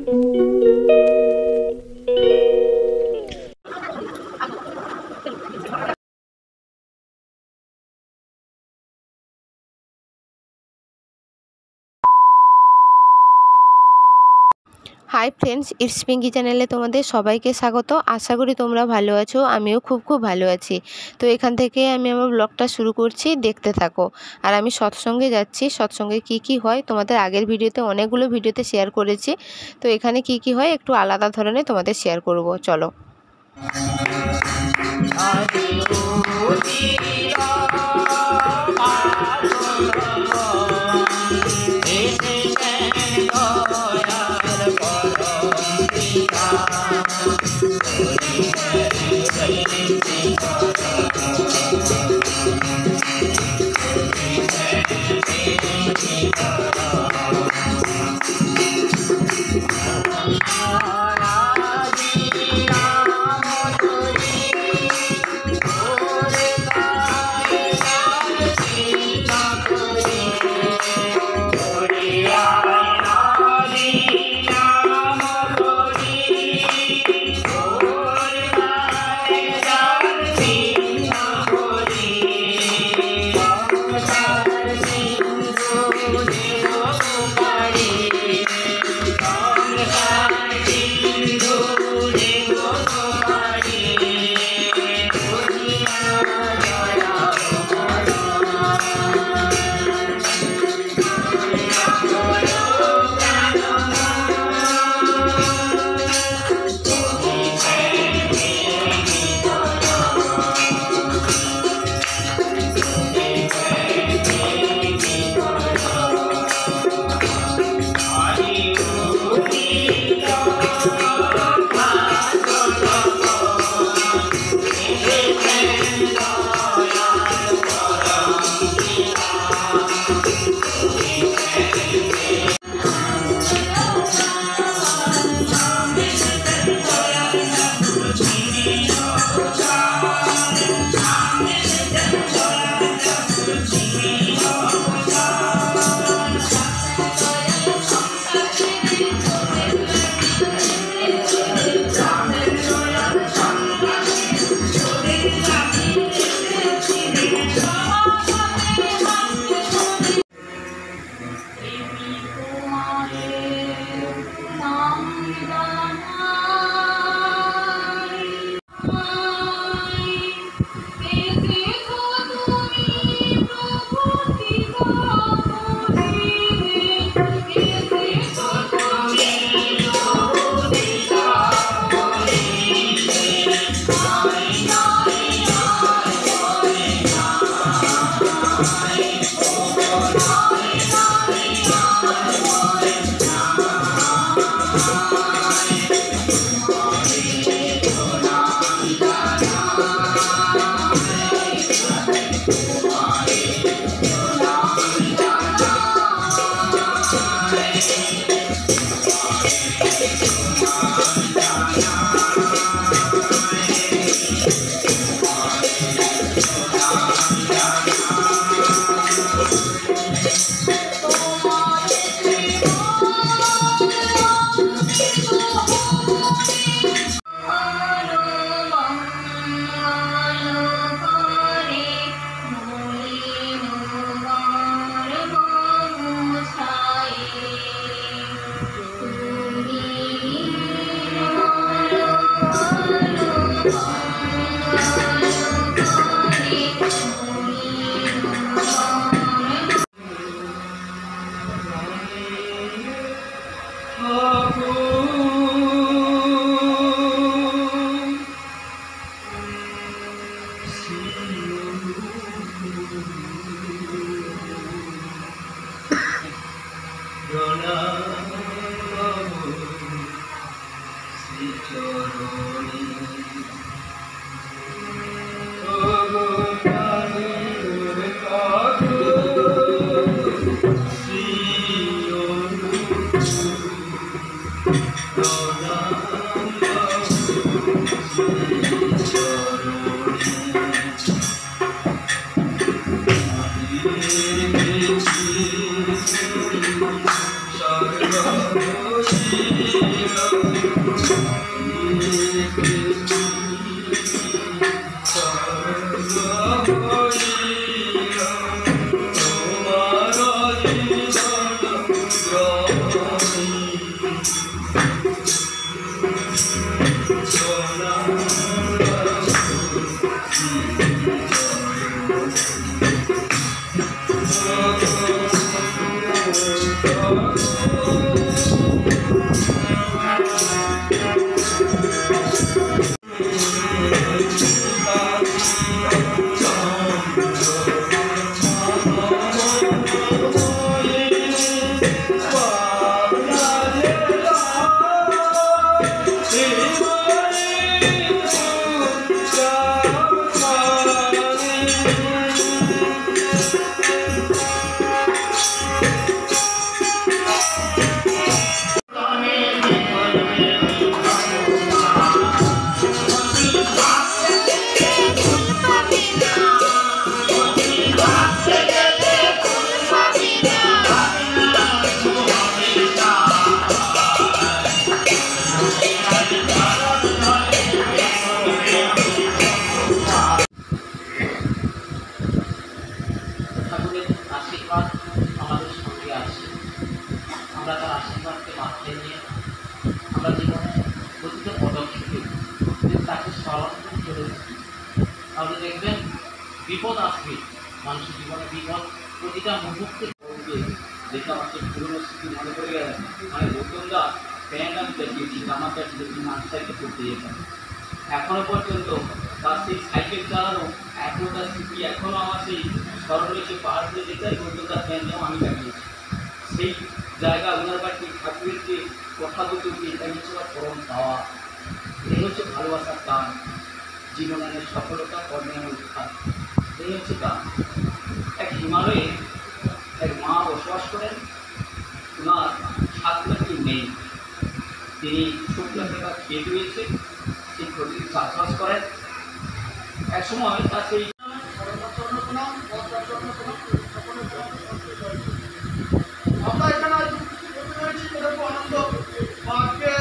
Hi friends, it's Pinki চ্যানেলে তোমাদের সবাইকে স্বাগত। আশা করি তোমরা ভালো আছো, আমিও খুব ভালো আছি। তো এখান থেকে আমি আমার ব্লগটা শুরু করছি, দেখতে থাকো। আর আমি সৎসঙ্গে যাচ্ছি, সৎসঙ্গে কি হয় তোমাদের আগের ভিডিওতে অনেকগুলো ভিডিওতে শেয়ার করেছি। তো এখানে কি হয় একটু আলাদা ধরনের তোমাদের শেয়ার করব, চলো। পরিবারকে মাথায় নিয়ে আমরা জীবনে প্রতিটা পদক্ষেপে যদি তাকে স্মরণ করে চলেছি, তাহলে দেখবেন বিপদ আসবে, মানুষের জীবনে বিপদ প্রতিটা মুহূর্তে পড়বে। দেখে আমাকে পুরনো স্মৃতি মনে করে গেলেন, মানে নতুনরা প্যান্ট আমি চালিয়েছি, জামা চালিয়েছি, নার্সারিতে করতে যেতাম। এখনো পর্যন্ত তার সেই সাইকেল চালানো এখনও তার স্মৃতি এখনও আমার সেই স্মরণ রয়েছে। পাহাড় দিয়ে যেতে নতুন তার প্যান্টটাও আমি চালিয়েছি। সেই জায়গা ওনার বাড়িতে ঠাকুরের যে কথা বলতে এটা হচ্ছে আমার পরম পাওয়া। এই হচ্ছে ভালোবাসার টান, জীবনের সফলতা, কর্মের উত্থান। এই হচ্ছে টান। এক হিমালয়ে এক মা বসবাস করেন, ওনার 7 লাখটি মেয়ে। তিনি শুক্লা টাকা খেয়ে রয়েছে, সেই প্রতিদিন চাষবাস করেন। এক সময় তার সেই আমরা এখানে বলতে পেরেছি এরকম আনন্দ বা আজকে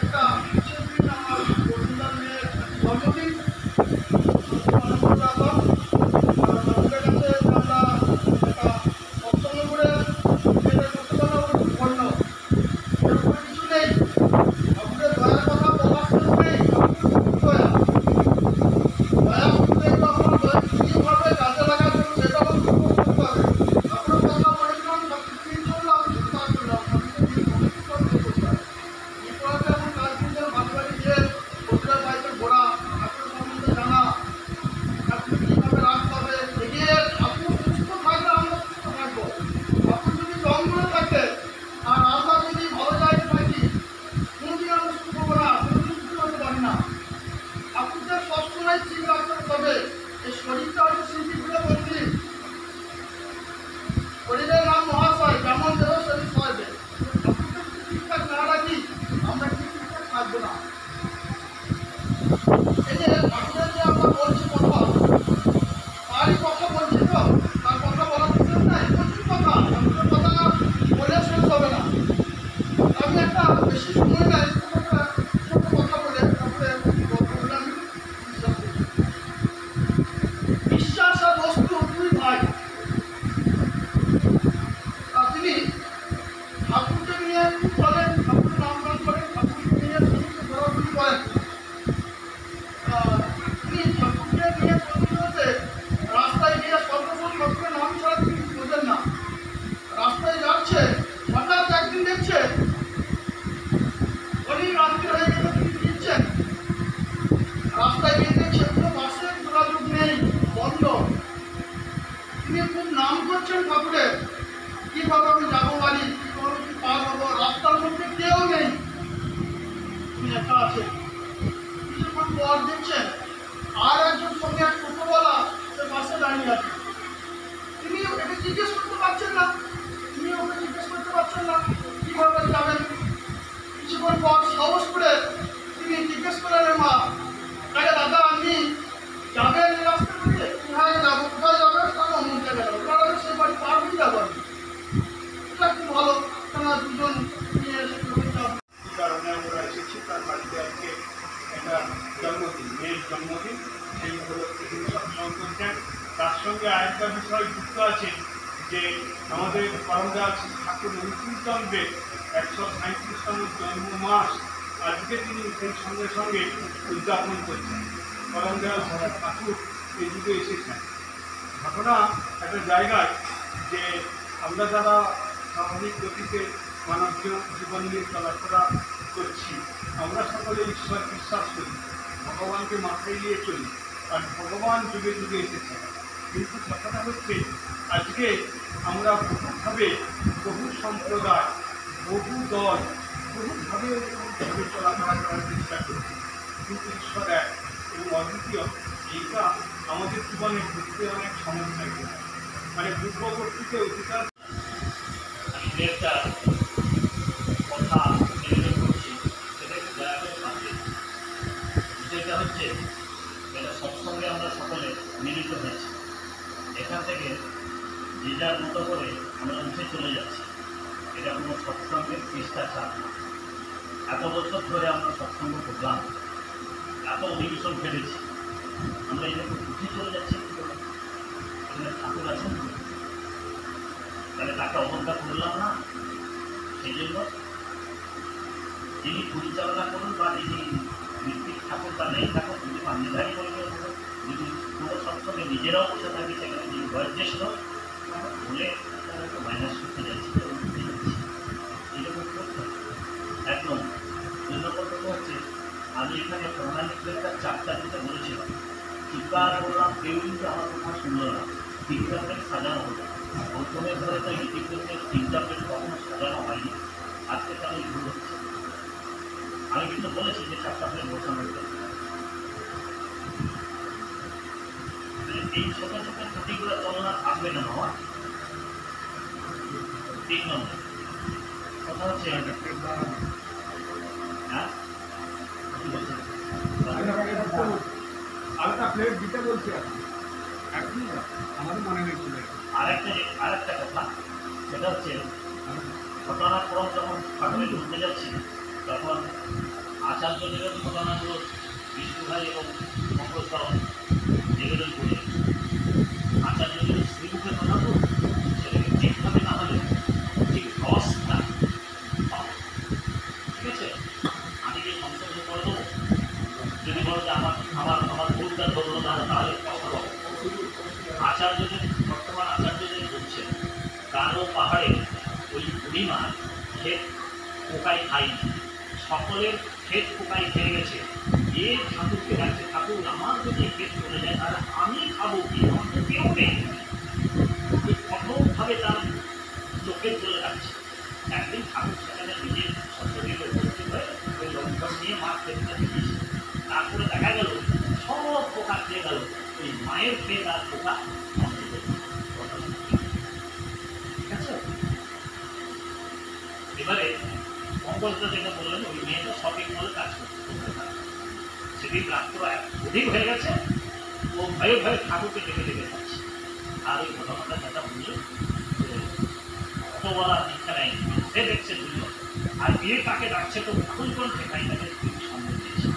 একটা বিশেষ দিন, আমার বন্ধুদের মেয়ের জন্মদিন। আনন্দ ব্যাপার আমাদের কাছে আমরা একটা পছন্দ করে মেয়েদের করতে পারলাম অন্য এরকম কিছু নেই। আমাদের দয়ার কথা প্রকাশ করতেই দয়া দয়া করতে আপনার দয়া কীভাবে কাজে লাগার জন্য সেটাও করতে হবে। আপনার কথা বলেছিলাম সবকিছু করলাম, কাজ করলাম এমন কাজ কিন্তু বাড়ি গিয়ে প্রতিটা বাড়িতে ঘোরা, ঠাকুর সম্বন্ধে জানা, ঠাকুর কীভাবে রাখতে হবে, এগিয়ে ঠাকুর সুস্থ থাকলে আমরা সুস্থ থাকবো। ঠাকুর যদি দম করে থাকে আর আমরা যদি ভালো জায়গায় থাকি, কোনোদিন আমরা সুস্থ হবো না, কোনোদিন সুস্থ হতে পারি না। ঠাকুরকে সবসময় ঠিক রাখতে হবে। এই শরীরটা হচ্ছে স্মৃতিগুলো বলছি, শরীরের নাম মহাশয়, যেমন দেহ শরীর সহজে। ঠাকুরকে যদি ঠিকঠাক না রাখি আমরা কি ঠিকঠাক থাকবো না। এই যে ঠাকুরের যে আমরা বলছি কথা, তারই কথা বলছি তো, তার কথা বলার কিছু নাই, প্রচুর কথা, ঠাকুরের কথা বলে শেষ হবে না। আমি একটা বেশি সময় নাই, ছোট কথা বলে তারপরে বললে আমি বিশ্বাস আর বস্তু দুই ভাই। তিনি ঠাকুরকে নিয়ে চলেন, ঠাকুরের নামগান করেন, ঠাকুরকে নিয়ে সমস্ত ঘোরাঘুরি করেন। তিনি ঠাকুরকে নিয়ে চলতে চলতে রাস্তায় গিয়ে সর্বপ্রথম ঠাকুরের নাম ছাড়া তিনি বোঝেন না। রাস্তায় যাচ্ছে, হঠাৎ একদিন দেখছে অনেক রাত্রি হয়ে গেছে, তিনি ফিরছেন। রাস্তায় গিয়ে দেখছে কোনো বাসের যোগাযোগ নেই, বন্ধ। তিনি খুব নাম করছেন ঠাকুরের, কীভাবে আমি যাবো বাড়ি, কীভাবে কি পার হবো, রাস্তার মধ্যে কেউ নেই, তিনি একা আছেন। কিছুক্ষণ পর দেখছেন আর একজন সঙ্গে এক টোটোওয়ালা সে বাসে দাঁড়িয়ে আছে। তিনি ওকে জিজ্ঞেস করতে পারছেন না, তিনি ওকে জিজ্ঞেস করতে পারছেন না কীভাবে যাবেন। কিছুক্ষণ পর সাহস করে তিনি জিজ্ঞেস করলেন, মা আরে দাদা আপনি যাবেন এই রাস্তা থেকে? হ্যাঁ যাবো। কোথায় যাবেন? তাহলে অমুক জায়গায় যাবো। তাহলে সে বাড়ি পার হয়ে যাবো আমি। এটা খুব ভালো, কেননা দুজন নিয়ে এসে কারণে আমরা এসেছি তার বাড়িতে। আজকে একটা জন্মদিন, মেয়ের জন্মদিন, সেই উপলক্ষে তিনি সৎসঙ্গ করছেন। তার সঙ্গে আরেকটা বিষয় যুক্ত আছে যে আমাদের পরমদাস ঠাকুর অনুকূলচন্দ্রের 137তম জন্ম মাস আজকে তিনি সেই সঙ্গে সঙ্গে উদযাপন করছেন। পরমদাস ঠাকুর এই যুগে এসেছেন। ঘটনা একটা জায়গায় যে আমরা যারা স্বাভাবিক গতিতে মানব জীবন নিয়ে চলাফেরা করছি, আমরা সকলে ঈশ্বর বিশ্বাস করি, ভগবানকে মাথায় নিয়ে চলি, আর ভগবান যুগে যুগে এসেছেন। কিন্তু কথাটা হচ্ছে আজকে আমরা বহুভাবে, বহু সম্প্রদায়, বহু দল, বহুভাবে চলাফেরা করার চেষ্টা করছি, কিন্তু ঈশ্বর এক এবং অদ্বিতীয়। এইটা আমাদের জীবনে ঘুরতে অনেক সমস্যা হয়, মানে পূর্ববর্তীতে অধিকার একটা কথা নিবেদন করছি, সেটা একটু দয়া করে ভাববেন। যেটা হচ্ছে এটা সৎসঙ্গে আমরা সকলে মিলিত হয়েছি। এখান থেকে যে যার মতো করে আমরা উঠে চলে যাচ্ছি। এটা কোনো সৎসঙ্গের শিষ্টাচার না। এত বছর ধরে আমরা সৎসঙ্গ করলাম, এত অধিবেশন ফেলেছি, আমরা এটাকে উঠে চলে যাচ্ছি কি করে? এখানে ঠাকুর আছেন, তাহলে তাকে অবজ্ঞা করলাম না। সেই জন্য যিনি পরিচালনা করুন বা যিনি ভিত্তিক থাকুন বা নেই থাকুন, যদি পান্ডিধারী পরিবেশ থাকুন, যদি কোনো সবসময় নিজেরাও বসে থাকি সেখানে যিনি বয়োজ্যেষ্ঠ বলে তারা একটু মাইনাস করতে যাচ্ছি, এরকম করতে হবে। এক নম্বর। ২ নম্বর কথা হচ্ছে, আমি এখানে প্রণালী প্লেটটা 4টা দিতে বলেছিলাম, চিৎকার করলাম, কেউ কিন্তু আমার কথা শুনল না। 3টা প্লেট সাজানো হলো। প্রথমে ধরে তো ইতিপূর্বে 3টা প্লেট কখনো সাজানো হয়নি, আজকে তো আমি ভুল হচ্ছে। আমি কিন্তু বলেছি যে 4টা প্লেট বসানো হতো। এই ছোট ছোট ত্রুটিগুলো চলনা থাকবে না বাবা। 3 নম্বর কথা হচ্ছে, হ্যাঁ কি বলছেন? আরেকটা প্লেট দিতে বলছি এখন আমাদের মনে নেই। আরেকটা কথা, সেটা হচ্ছে ঘটনাক্রম যখন ঠাকুরে ঢুকতে যাচ্ছি তখন আচার্যদেবের ঘটনাগুলো বিষ্ণু ভাই এবং মঙ্গলচরণ নিবেদন করে আচার্যদেব শ্রীমুখের কথা তো সেটাকে ঠিকভাবে না হলে ঠিক অবস্থা, ঠিক আছে, আমি যে সংশোধন করে দেবো, যদি বলো যে আমার আমার আমার ভুলটা ধরলো না তাহলে কষ্ট হবে। আচার্যদের বর্তমান আচার্যদের বলছেন কারো পাহাড়ে ওই বুড়িমার ক্ষেত পোকায় খায়নি, সকলের ক্ষেত পোকায় খেয়ে গেছে। এ ঠাকুরকে ডাকছে, ঠাকুর আমার যদি ক্ষেত চলে যায় তাহলে আমি খাবো কি, আমার তো কেউ নেই। কঠোরভাবে তার চোখে চলে যাচ্ছে। একদিন ঠাকুর সেখানে নিজের সত্যটিকে উপস্থিত হয়ে ওই লঙ্ঘন নিয়ে মাছ ক্ষেতটা দিয়েছে। তারপরে দেখা গেল সব পোকা খেয়ে গেল, ওই মায়ের ক্ষেত আর পোকা নষ্ট করে দিল। ঠিক আছে, এবারে মঙ্গলটা যেটা বললেন, ওই মেয়েটা শপিং মলে কাজ করতে, সেদিন রাত্র অধিক হয়ে গেছে, ও ভয়ে ভয়ে ঠাকুরকে ডেকে ডেকে যাচ্ছে। আর ওই ঘটনাটা যেটা বললেন অতবলা দীক্ষা নেয়নি, সে দেখছে দুজন, আর বিয়ে তাকে ডাকছে তো ঠাকুরগণ সেখানে তাকে সামনে দিয়েছে,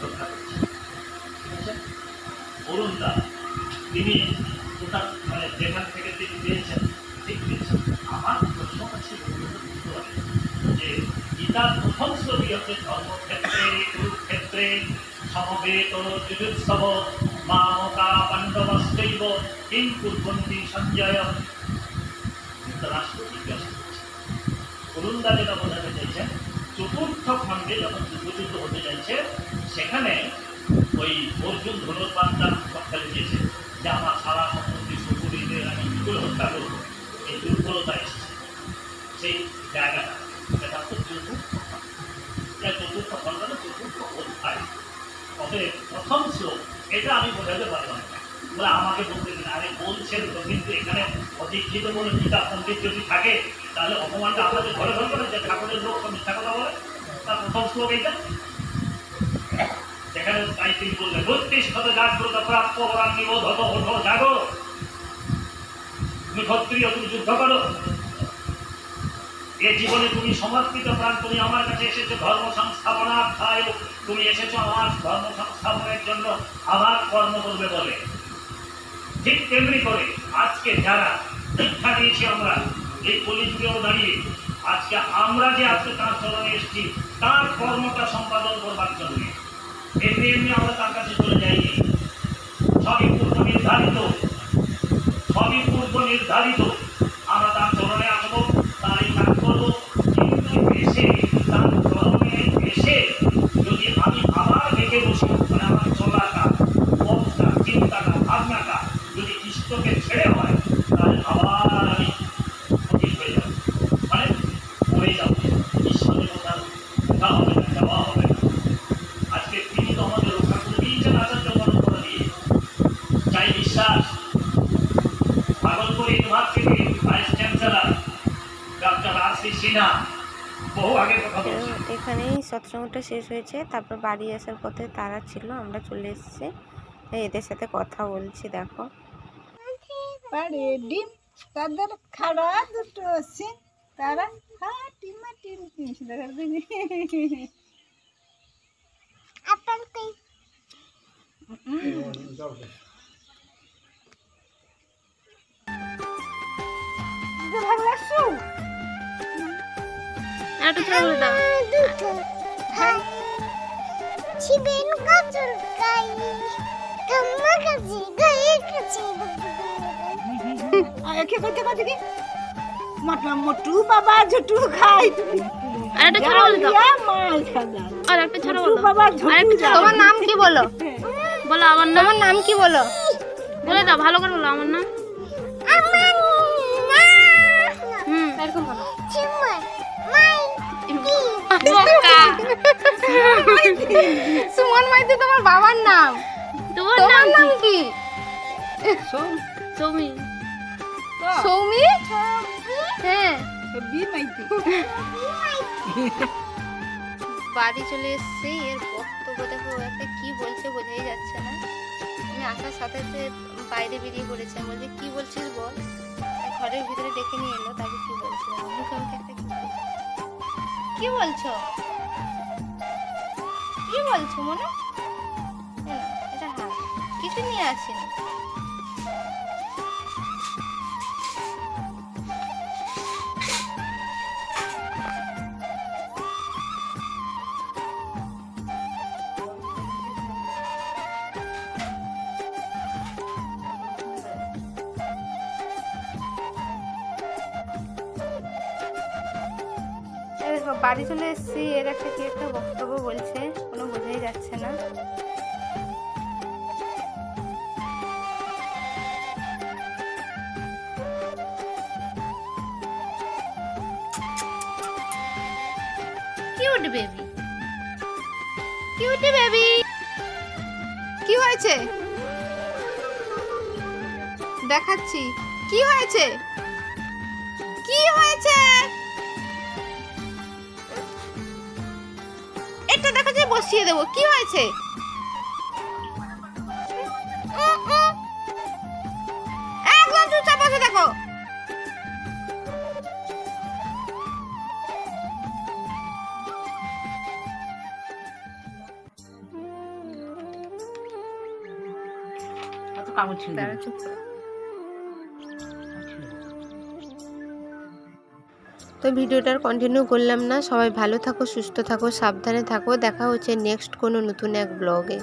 রক্ষা করছে। ঠিক আছে, অরুণ দা তিনি ওটা মানে যেখান থেকে তিনি দিয়েছেন ঠিক দিয়েছেন। আমার প্রশ্ন আছে বুঝতে পারি যে গীতার প্রথম শ্লোকই হচ্ছে ধর্মক্ষেত্রে কুরুক্ষেত্রে সমবেত যুযুৎসব মামকা পাণ্ডবস্যৈব কিং কুর্বন্তি সঞ্জয়। ধৃতরাষ্ট্র জিজ্ঞাসা করছে, অরুণদা যেটা বোঝাতে চাইছেন, চতুর্থ খণ্ডে যখন যুদ্ধযুদ্ধ হতে চাইছে সেখানে ওই অর্জুন ধনুর্বাণটা সকালে দিয়েছে যে আমার সারা সম্পত্তি শত্রুদের আমি কী করে হত্যা করবো, এই দুর্বলতা এসেছে সেই জায়গাটা, সেটা হচ্ছে চতুর্থ খণ্ড, চতুর্থ অধ্যায়। অতএব প্রথম শ্লোক এটা আমি বোঝাতে পারলাম না, বলে আমাকে বলতে দিন। আরে বলছেন তো, কিন্তু এখানে অধিষ্ঠিত বলে গীতা পণ্ডিত যদি থাকে তাহলে অপমানটা আপনাদের ঘরে ঘরে করে যে ঠাকুরের লোক মিথ্যা কথা বলে। তার প্রথম শ্লোক এইটা, সেখানে তাই তিনি বললেন বত্রিশত জাগ্রত প্রাপ্য বরান নিবোধত ওঠো জাগো, তুমি ক্ষত্রিয়, তুমি যুদ্ধ করো, এ জীবনে তুমি সমর্পিত প্রাণ, তুমি আমার কাছে এসেছো ধর্ম সংস্থাপনার্থায়, তুমি এসেছো আমার ধর্ম সংস্থাপনের জন্য আমার কর্ম করবে বলে। ঠিক তেমনি করে আজকে যারা দীক্ষা দিয়েছি আমরা এই কলিযুগেও দাঁড়িয়ে, আজকে আমরা যে আজকে তার চরণে এসেছি তার কর্মটা সম্পাদন করবার জন্য, এমনি এমনি আমরা তার কাছে চলে যাইনি, সবই পূর্ব নির্ধারিত, সবই পূর্ব নির্ধারিত। আমরা তার চরণে আসবো, তার এই কাজ করবো, কিন্তু এসে তার চরণে এসে যদি আমি আবার দেখে বসি, মানে আমার চলাটা, পথটা, চিন্তাটা, ভাবনাটা যদি ইষ্টকে ছেড়ে হয়, তাহলে আবার আমি সঠিক হয়ে যাব, মানে পড়ে যাব, ঈশ্বরের কথা দেখা হবে না, যাওয়া হবে না। আজকে তিনি তো আমাদের রক্ষা করে দিয়েছেন আচার্য পরম্পরা দিয়ে, চাই বিশ্বাস। Bhagalpur university vice chancellor doctor R C. Sinha বহু আগে কথা বলছেন। এখানেই সৎসঙ্গটা শেষ হয়েছে, তারপর বাড়ি আসার পথে তারা ছিল, আমরা চলে এসেছি, এদের সাথে কথা বলছি। দেখো ডিম তাদের খাড়া দুটো সিং তারা টিমা টিম কিনিস দেখা ভালো লাগছো। একটা ছোড়া বলে দাও। একে করতে করতে কি মোটু বাবা ঝুটু খাই আর একটা ছোড়া বলে দাও। মাল খাদা আর একটা ছোড়া বলো। বাবা আর ঝুটু একটা ছোড়া তোমার নাম কি বলো? বলো আমার নাম। তোমার নাম কি বলো? বলে দাও ভালো করে বলো আমার নাম। হুম এরকম বলো। বোকা। সুমন মাইতি তোমার বাবার নাম। তোমার তোমার নাম নাম কি? সৌমি। সৌমি? হ্যাঁ। বি মাইতি বাড়ি চলে এসেছি, এর বক্তব্য দেখো একটা কি বলছে বোঝাই যাচ্ছে না। আমি আসার সাথে সাথে বাইরে বেরিয়ে পড়েছি, আমি বলছি কি বলছিস বল। ঘরের ভিতরে ডেকে নিয়ে এলো, তাকে কি বলছিল মুখে মুখে একটা কি বলছো, কি বলছো মনে এটা হ্যাঁ কিছু নিয়ে আসেনি। বাড়ি চলে এসেছি, এর একটা কি একটা বক্তব্য বলছে, কোনো বোঝাই যাচ্ছে না। কিউট বেবি, কিউট বেবি, কি হয়েছে দেখাচ্ছি, কি হয়েছে, কি হয়েছে এটা দেখা যায়, বসিয়ে দেবো, কি হয়েছে একদম চুপচাপ বসে দেখো। তো ভিডিওটার কন্টিনিউ করলাম না। সবাই ভালো থাকো, সুস্থ থাকো, সাবধানে থাকো। দেখা হচ্ছে নেক্সট কোনো নতুন এক ব্লগে।